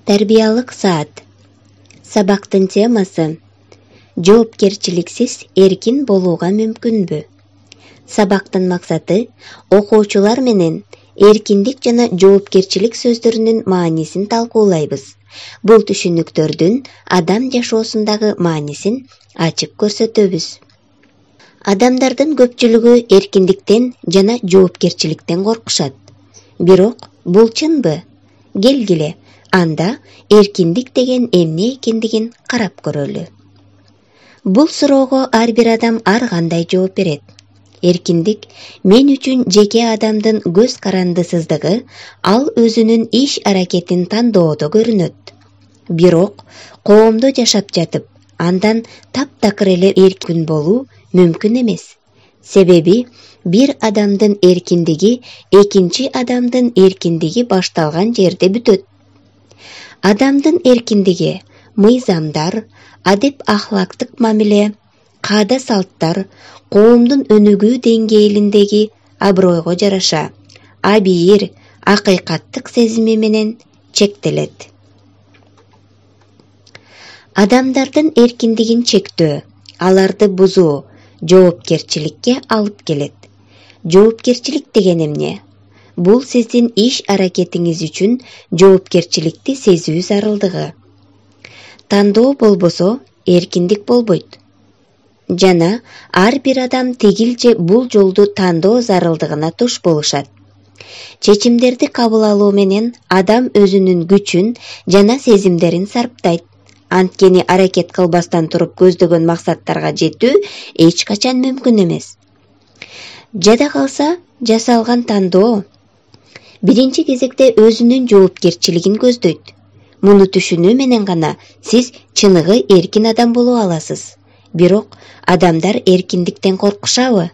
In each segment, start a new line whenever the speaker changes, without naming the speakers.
Тәрбиялык саат. Сабактын темасы: жоопкерчиликсиз эркин болууга мүмкүнбү? Сабактын максаты окуучулар менен эркиндик жана жоопкерчилик сөздөрүнүн маанисин талкуулайбыз. Бул түшүнүктөрдүн адам жашоосундагы маанисин ачык көрсөтөбүз. Адамдардын көпчүлүгү эркиндиктен жана жоопкерчиликтен коркушат. Бирок бул чынбы? Келгиле, анда эркиндик деген эмне экендигин карап көрөлү. Бул суроого ар бир адам ар кандай жооп берет. Эркиндик мен үчүн жеке адамдын көз карандысыздыгы, ал өзүнүн иш аракетин тандоодо көрүнөт. Бирок коомдо жашап жатып, андан таптакыр эле эркин болуу мүмкүн эмес. Себеби бир адамдын эркиндиги экинчи адамдын эркиндиги башталган жерде бүтөт. Адамдын эркиндиги мыйзамдар, адеп-ахлактык мамиле, каада-салттар, коомдун өнүгүү деңгээлиндеги абройго жараша, абийир, акыйкаттык сезими менен чектелет. Адамдардын эркиндигин чектөө, аларды бузуу жоопкерчиликке алып келет. Жоопкерчилик деген эмне? Бул сиздин иш аракетиңиз үчүн жоопкерчиликти сезүү зарылдыгы. Тандоо болбосо эркиндик болбойт. Жана ар бир адам тигил же бул жолду тандоо зарылдыгына туш болушат. Чечимдерди кабыл алуу менен адам өзүнүн күчүн жана сезимдерин сарптайт. Анткени аракет кылбастан туруп көздөгөн максаттарга жетүү эч качан мүмкүн эмес. Жада калса, жасалган тандоо биринчи кезекте өзүнүн жоопкерчилигин көздөйт. Муну түшүнүү менен гана сиз чыныгы эркин адам боло аласыз. Бирок адамдар эркиндиктен коркушабы?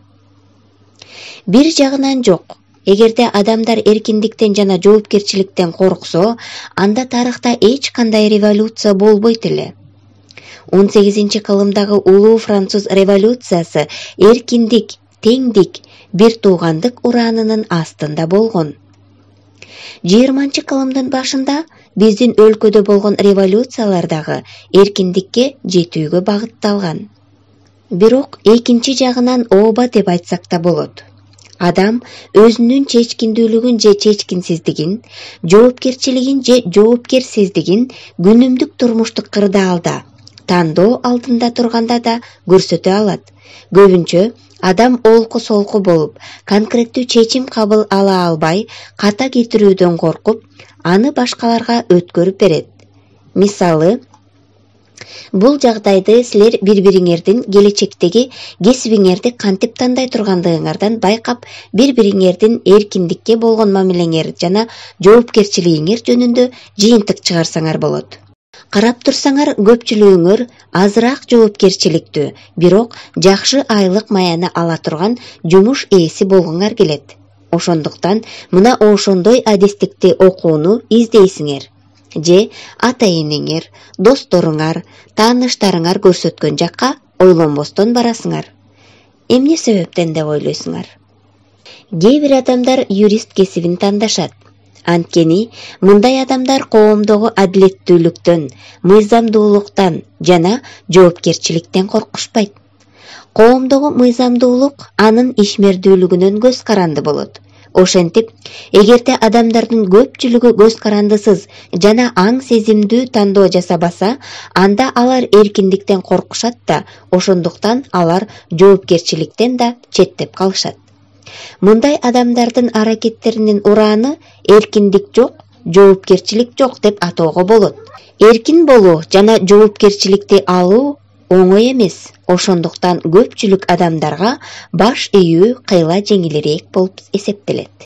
Бир жагынан жок. Эгерде адамдар эркиндиктен жана жоопкерчиликтен корксо, анда тарыхта эч кандай революция болбойт эле. 18-кылымдагы улуу француз революциясы эркиндик, теңдик, бир туугандык ураанынын астында болгон. 20-кылымдын башында биздин өлкөдө болгон революциялар дагы эркиндикке жетүүгө багытталган. Бирок экинчи жагынан ооба деп айтсак да болот. Адам өзүнүн чечкиндүүлүгүн же чечкинсиздигин, жоопкерчилигин же жоопкерсиздигин күнүмдүк турмуштук кырдаалда, тандоо алдында турганда да көрсөтө алат. Көбүнчө адам олку-солку болуп, конкреттүү чечим кабыл ала албай, ката кетирүүдөн коркуп, аны башкаларга өткөрүп берет. Мисалы, бул жагдайды силер бири-бириңердин келечектеги кесибиңерди кантип тандай тургандыгыңардан байкап, бири-бириңердин эркиндикке болгон мамилеңер жана жоопкерчилигиңер жөнүндө жыйынтык чыгарсаңар болот. Карап турсаңар, көпчүлүгүңөр азыраак жоопкерчиликтүү, бирок жакшы айлык маяны ала турган жумуш ээси болгуңар келет. Ошондуктан мына ошондой адестикти окууну издейсиңер. Же ата-энеңер, досторуңар, тааныштарыңар көрсөткөн жакка ойлонбостон барасыңар. Эмне себептен деп ойлойсуңар? Кээ бир адамдар юрист кесибин тандашат. Анткени мындай адамдар коомдогу адилеттүүлүктөн, мыйзамдуулуктан жана жоопкерчиликтен коркушпайт. Коомдогу мыйзамдуулук анын ишмердүүлүгүнөн көз каранды болот. Ошентип, эгерде адамдардын көпчүлүгү көз карандысыз жана аң сезимдүү тандоо жасабаса, анда алар эркиндиктен коркушат да, ошондуктан алар жоопкерчиликтен да четтеп калышат. Мындай адамдардын аракеттеринин урааны эркиндик жок, жоопкерчилик жок деп атоого болот. Эркин болуу жана жоопкерчиликти алуу оңой эмес. Ошондуктан көпчүлүк адамдарга баш ийүү кыйла жеңилирээк болуп эсептелет.